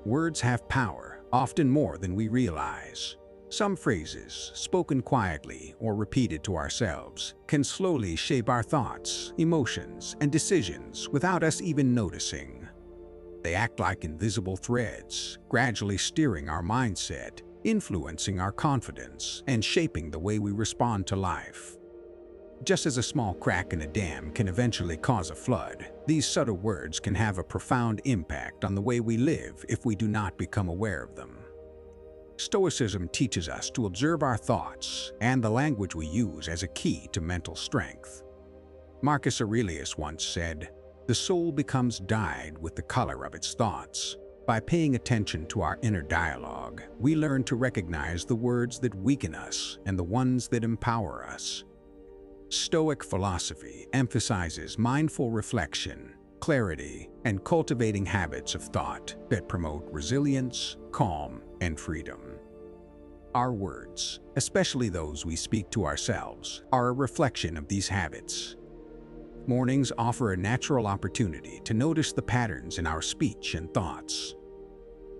Words have power, often more than we realize. Some phrases, spoken quietly or repeated to ourselves, can slowly shape our thoughts, emotions, and decisions without us even noticing. They act like invisible threads, gradually steering our mindset, influencing our confidence, and shaping the way we respond to life. Just as a small crack in a dam can eventually cause a flood, these subtle words can have a profound impact on the way we live if we do not become aware of them. Stoicism teaches us to observe our thoughts and the language we use as a key to mental strength. Marcus Aurelius once said, "The soul becomes dyed with the color of its thoughts." By paying attention to our inner dialogue, we learn to recognize the words that weaken us and the ones that empower us. Stoic philosophy emphasizes mindful reflection, clarity, and cultivating habits of thought that promote resilience, calm, and freedom. Our words, especially those we speak to ourselves, are a reflection of these habits. Mornings offer a natural opportunity to notice the patterns in our speech and thoughts.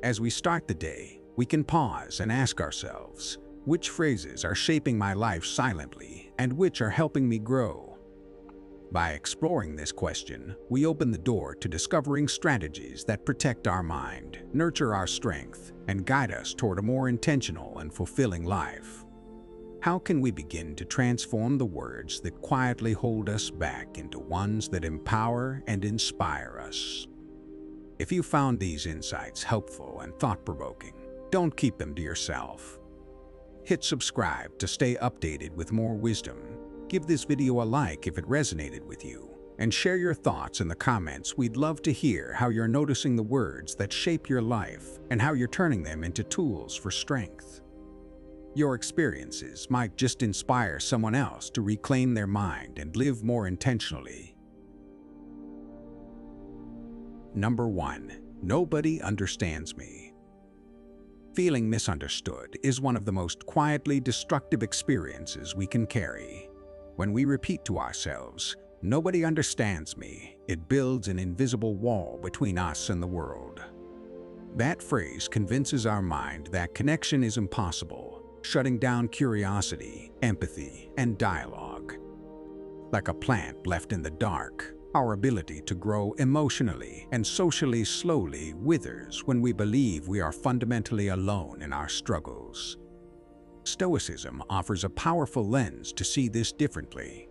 As we start the day, we can pause and ask ourselves, which phrases are shaping my life silently and which are helping me grow? By exploring this question, we open the door to discovering strategies that protect our mind, nurture our strength, and guide us toward a more intentional and fulfilling life. How can we begin to transform the words that quietly hold us back into ones that empower and inspire us? If you found these insights helpful and thought-provoking, don't keep them to yourself. Hit subscribe to stay updated with more wisdom. Give this video a like if it resonated with you, and share your thoughts in the comments. We'd love to hear how you're noticing the words that shape your life and how you're turning them into tools for strength. Your experiences might just inspire someone else to reclaim their mind and live more intentionally. Number 1. Nobody understands me. Feeling misunderstood is one of the most quietly destructive experiences we can carry. When we repeat to ourselves, "Nobody understands me," it builds an invisible wall between us and the world. That phrase convinces our mind that connection is impossible, shutting down curiosity, empathy, and dialogue. Like a plant left in the dark, our ability to grow emotionally and socially slowly withers when we believe we are fundamentally alone in our struggles. Stoicism offers a powerful lens to see this differently.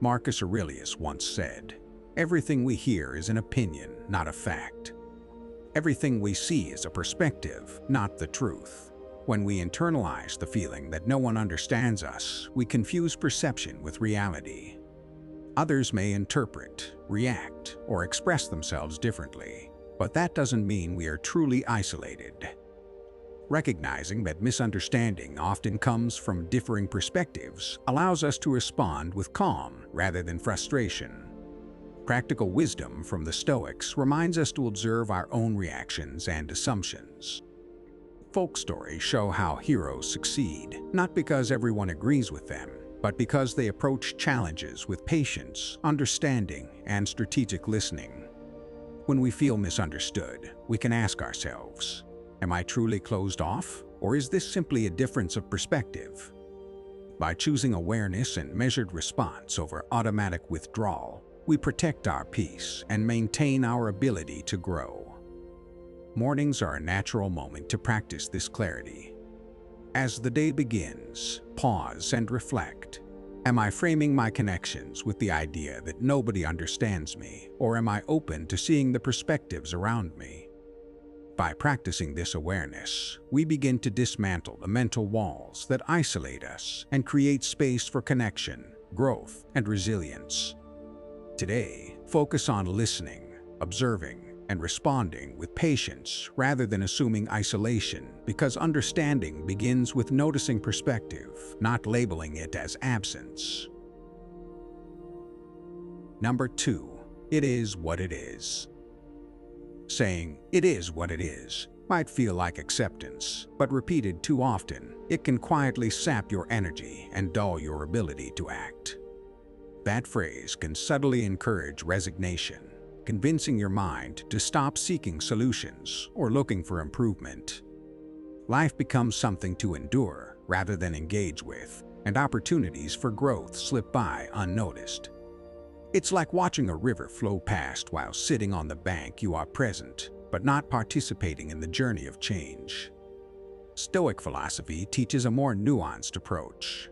Marcus Aurelius once said, "Everything we hear is an opinion, not a fact. Everything we see is a perspective, not the truth." When we internalize the feeling that no one understands us, we confuse perception with reality. Others may interpret, react, or express themselves differently, but that doesn't mean we are truly isolated. Recognizing that misunderstanding often comes from differing perspectives allows us to respond with calm rather than frustration. Practical wisdom from the Stoics reminds us to observe our own reactions and assumptions. Folk stories show how heroes succeed, not because everyone agrees with them, but because they approach challenges with patience, understanding, and strategic listening. When we feel misunderstood, we can ask ourselves, "Am I truly closed off, or is this simply a difference of perspective?" By choosing awareness and measured response over automatic withdrawal, we protect our peace and maintain our ability to grow. Mornings are a natural moment to practice this clarity. As the day begins, pause and reflect. Am I framing my connections with the idea that nobody understands me, or am I open to seeing the perspectives around me? By practicing this awareness, we begin to dismantle the mental walls that isolate us and create space for connection, growth, and resilience. Today, focus on listening, observing, and responding with patience rather than assuming isolation, because understanding begins with noticing perspective, not labeling it as absence. Number 2. It is what it is. Saying, "It is what it is," might feel like acceptance, but repeated too often, it can quietly sap your energy and dull your ability to act. That phrase can subtly encourage resignation, convincing your mind to stop seeking solutions or looking for improvement. Life becomes something to endure rather than engage with, and opportunities for growth slip by unnoticed. It's like watching a river flow past while sitting on the bank. You are present, but not participating in the journey of change. Stoic philosophy teaches a more nuanced approach.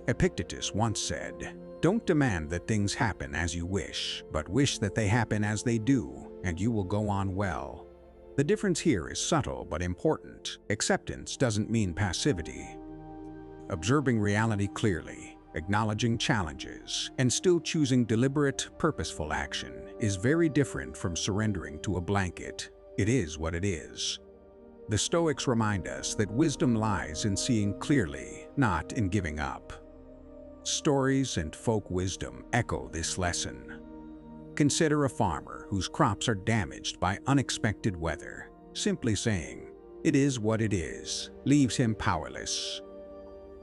Epictetus once said, "Don't demand that things happen as you wish, but wish that they happen as they do, and you will go on well." The difference here is subtle but important. Acceptance doesn't mean passivity. Observing reality clearly, acknowledging challenges, and still choosing deliberate, purposeful action is very different from surrendering to a blanket. It is what it is. The Stoics remind us that wisdom lies in seeing clearly, not in giving up. Stories and folk wisdom echo this lesson. Consider a farmer whose crops are damaged by unexpected weather. Simply saying, "It is what it is," leaves him powerless.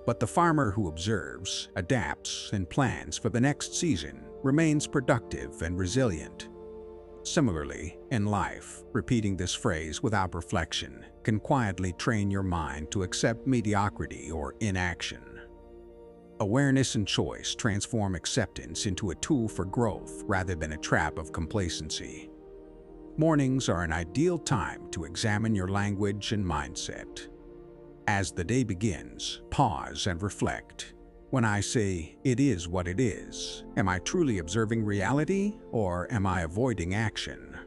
But the farmer who observes, adapts, and plans for the next season remains productive and resilient. Similarly, in life, repeating this phrase without reflection can quietly train your mind to accept mediocrity or inaction. Awareness and choice transform acceptance into a tool for growth rather than a trap of complacency. Mornings are an ideal time to examine your language and mindset. As the day begins, pause and reflect. When I say, "It is what it is," am I truly observing reality or am I avoiding action?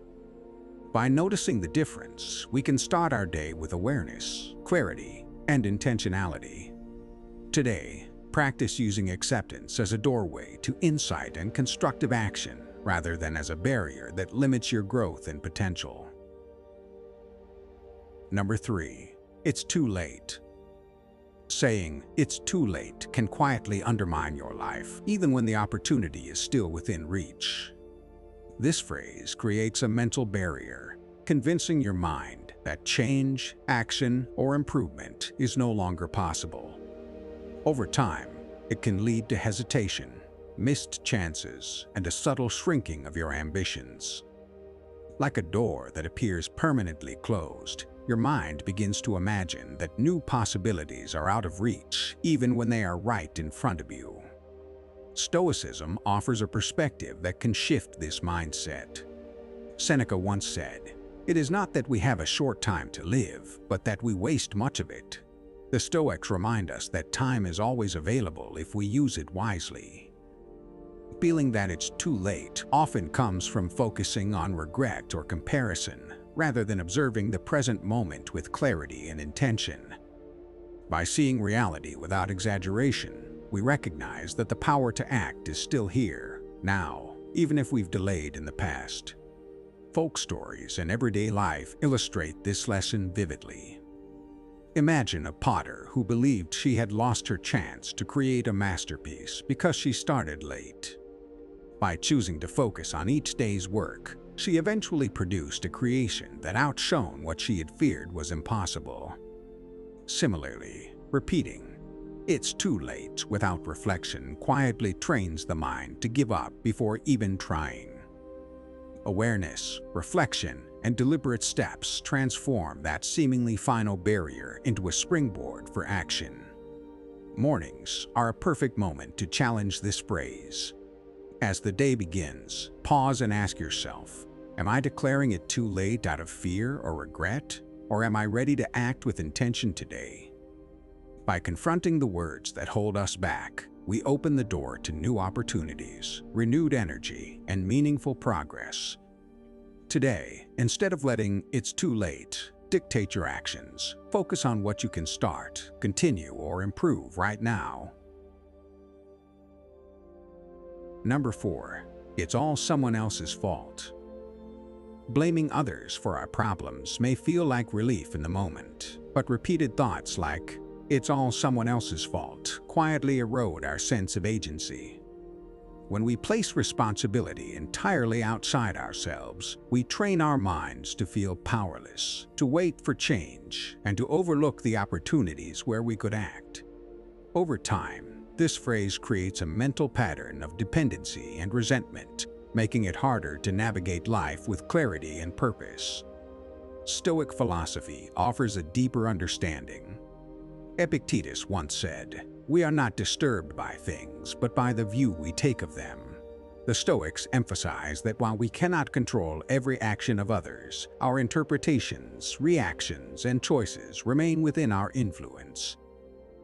By noticing the difference, we can start our day with awareness, clarity, and intentionality. Today, practice using acceptance as a doorway to insight and constructive action rather than as a barrier that limits your growth and potential. Number 3. It's too late. Saying, "It's too late," can quietly undermine your life, even when the opportunity is still within reach. This phrase creates a mental barrier, convincing your mind that change, action, or improvement is no longer possible. Over time, it can lead to hesitation, missed chances, and a subtle shrinking of your ambitions. Like a door that appears permanently closed, your mind begins to imagine that new possibilities are out of reach, even when they are right in front of you. Stoicism offers a perspective that can shift this mindset. Seneca once said, "It is not that we have a short time to live, but that we waste much of it." The Stoics remind us that time is always available if we use it wisely. Feeling that it's too late often comes from focusing on regret or comparison, rather than observing the present moment with clarity and intention. By seeing reality without exaggeration, we recognize that the power to act is still here, now, even if we've delayed in the past. Folk stories and everyday life illustrate this lesson vividly. Imagine a potter who believed she had lost her chance to create a masterpiece because she started late. By choosing to focus on each day's work, she eventually produced a creation that outshone what she had feared was impossible. Similarly, repeating, "It's too late," without reflection quietly trains the mind to give up before even trying. Awareness, reflection, and deliberate steps transform that seemingly final barrier into a springboard for action. Mornings are a perfect moment to challenge this phrase. As the day begins, pause and ask yourself, am I declaring it too late out of fear or regret, or am I ready to act with intention today? By confronting the words that hold us back, we open the door to new opportunities, renewed energy, and meaningful progress. Today, instead of letting "it's too late" dictate your actions, focus on what you can start, continue, or improve right now. Number 4. It's all someone else's fault. Blaming others for our problems may feel like relief in the moment, but repeated thoughts like, "It's all someone else's fault," quietly erode our sense of agency. When we place responsibility entirely outside ourselves, we train our minds to feel powerless, to wait for change, and to overlook the opportunities where we could act. Over time, this phrase creates a mental pattern of dependency and resentment, making it harder to navigate life with clarity and purpose. Stoic philosophy offers a deeper understanding. Epictetus once said, "We are not disturbed by things, but by the view we take of them." The Stoics emphasize that while we cannot control every action of others, our interpretations, reactions, and choices remain within our influence.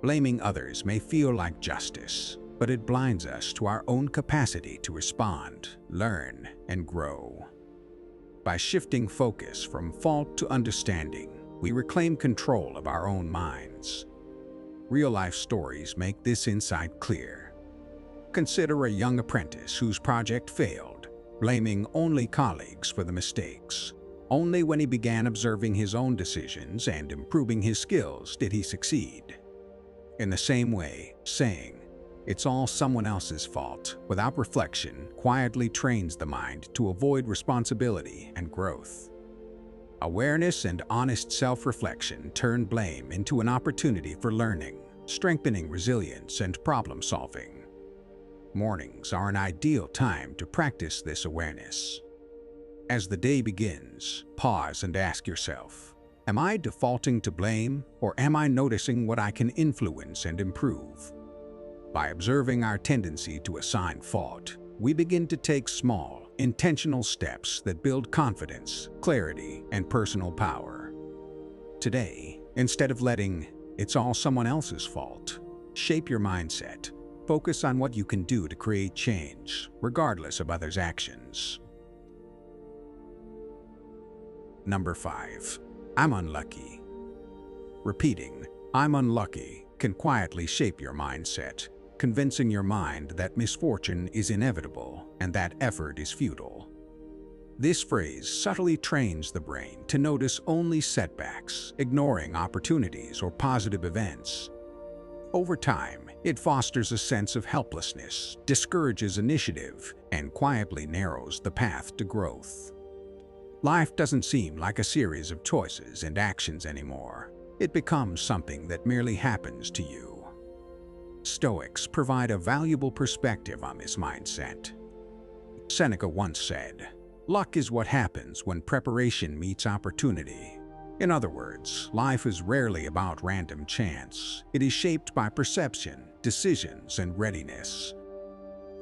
Blaming others may feel like justice, but it blinds us to our own capacity to respond, learn, and grow. By shifting focus from fault to understanding, we reclaim control of our own minds. Real-life stories make this insight clear. Consider a young apprentice whose project failed, blaming only colleagues for the mistakes. Only when he began observing his own decisions and improving his skills did he succeed. In the same way, saying, "It's all someone else's fault," without reflection, quietly trains the mind to avoid responsibility and growth. Awareness and honest self-reflection turn blame into an opportunity for learning, strengthening resilience and problem-solving. Mornings are an ideal time to practice this awareness. As the day begins, pause and ask yourself, am I defaulting to blame, or am I noticing what I can influence and improve? By observing our tendency to assign fault, we begin to take small, intentional steps that build confidence, clarity, and personal power. Today, instead of letting "it's all someone else's fault" shape your mindset, focus on what you can do to create change, regardless of others' actions. Number 5. I'm unlucky. Repeating, "I'm unlucky," can quietly shape your mindset, convincing your mind that misfortune is inevitable and that effort is futile. This phrase subtly trains the brain to notice only setbacks, ignoring opportunities or positive events. Over time, it fosters a sense of helplessness, discourages initiative, and quietly narrows the path to growth. Life doesn't seem like a series of choices and actions anymore. It becomes something that merely happens to you. Stoics provide a valuable perspective on this mindset. Seneca once said, "Luck is what happens when preparation meets opportunity." In other words, life is rarely about random chance. It is shaped by perception, decisions, and readiness.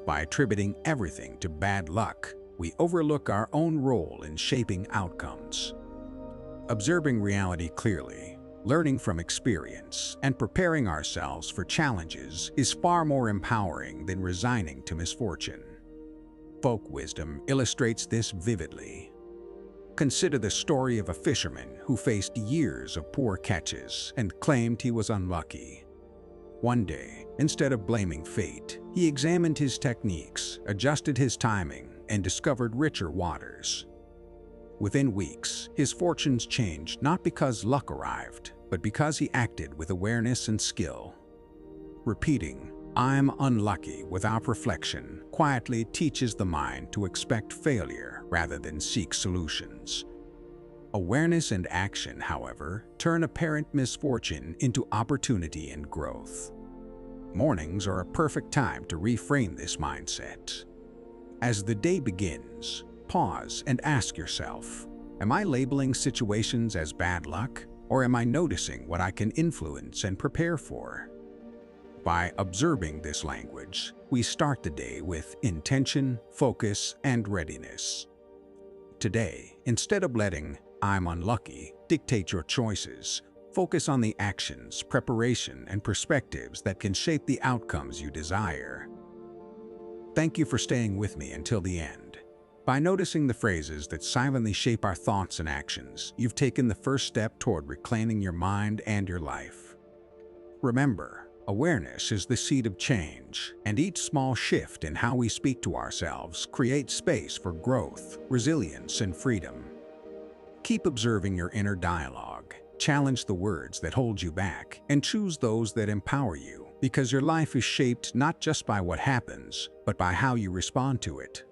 By attributing everything to bad luck, we overlook our own role in shaping outcomes. Observing reality clearly, learning from experience, and preparing ourselves for challenges is far more empowering than resigning to misfortune. Folk wisdom illustrates this vividly. Consider the story of a fisherman who faced years of poor catches and claimed he was unlucky. One day, instead of blaming fate, he examined his techniques, adjusted his timing, and discovered richer waters. Within weeks, his fortunes changed not because luck arrived, but because he acted with awareness and skill. Repeating, "I'm unlucky," without reflection quietly teaches the mind to expect failure rather than seek solutions. Awareness and action, however, turn apparent misfortune into opportunity and growth. Mornings are a perfect time to reframe this mindset. As the day begins, pause and ask yourself, am I labeling situations as bad luck, or am I noticing what I can influence and prepare for? By observing this language, we start the day with intention, focus, and readiness. Today, instead of letting "I'm unlucky" dictate your choices, focus on the actions, preparation, and perspectives that can shape the outcomes you desire. Thank you for staying with me until the end. By noticing the phrases that silently shape our thoughts and actions, you've taken the first step toward reclaiming your mind and your life. Remember, awareness is the seed of change, and each small shift in how we speak to ourselves creates space for growth, resilience, and freedom. Keep observing your inner dialogue, challenge the words that hold you back, and choose those that empower you, because your life is shaped not just by what happens, but by how you respond to it.